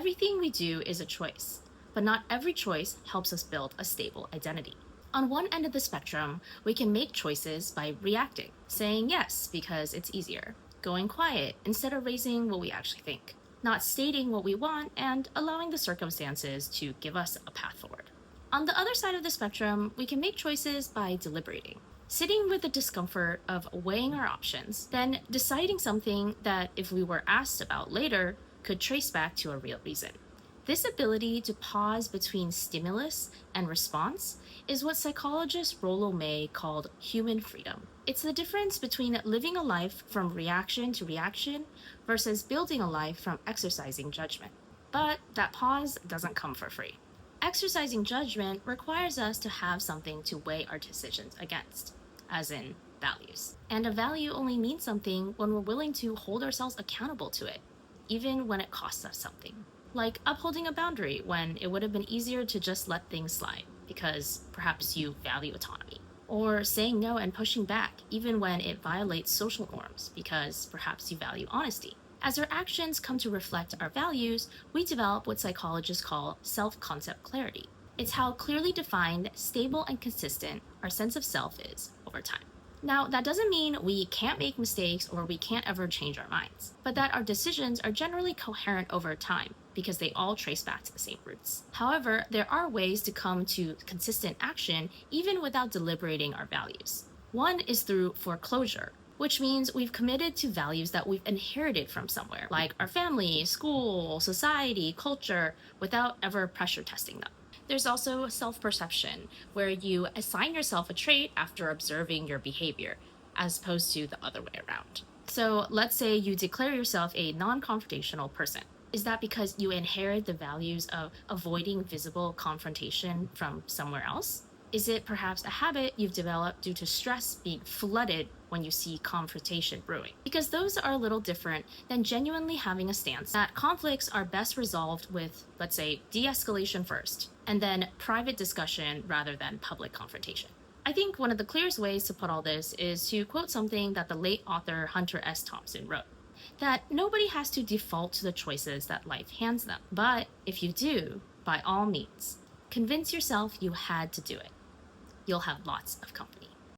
Everything we do is a choice, but not every choice helps us build a stable identity. On one end of the spectrum, we can make choices by reacting, saying yes because it's easier, going quiet instead of raising what we actually think, not stating what we want, and allowing the circumstances to give us a path forward. On the other side of the spectrum, we can make choices by deliberating, sitting with the discomfort of weighing our options, then deciding something that, if we were asked about later, could trace back to a real reason. This ability to pause between stimulus and response is what psychologist Rollo May called human freedom. It's the difference between living a life from reaction to reaction versus building a life from exercising judgment. But that pause doesn't come for free. Exercising judgment requires us to have something to weigh our decisions against, as in values. And a value only means something when we're willing to hold ourselves accountable to it, even when it costs us something. Like upholding a boundary when it would have been easier to just let things slide, because perhaps you value autonomy. Or saying no and pushing back, even when it violates social norms, because perhaps you value honesty. As our actions come to reflect our values, we develop what psychologists call self-concept clarity. It's how clearly defined, stable, and consistent our sense of self is over time. Now, that doesn't mean we can't make mistakes or we can't ever change our minds, but that our decisions are generally coherent over time because they all trace back to the same roots. However, there are ways to come to consistent action even without deliberating our values. One is through foreclosure, which means we've committed to values that we've inherited from somewhere, like our family, school, society, culture, without ever pressure testing them. There's also self-perception, where you assign yourself a trait after observing your behavior, as opposed to the other way around. So let's say you declare yourself a non-confrontational person. Is that because you inherit the values of avoiding visible confrontation from somewhere else? Is it perhaps a habit you've developed due to stress being flooded when you see confrontation brewing? Because those are a little different than genuinely having a stance that conflicts are best resolved with, let's say, de-escalation first, and then private discussion rather than public confrontation. I think one of the clearest ways to put all this is to quote something that the late author Hunter S. Thompson wrote, that nobody has to default to the choices that life hands them. But if you do, by all means, convince yourself you had to do it. You'll have lots of company.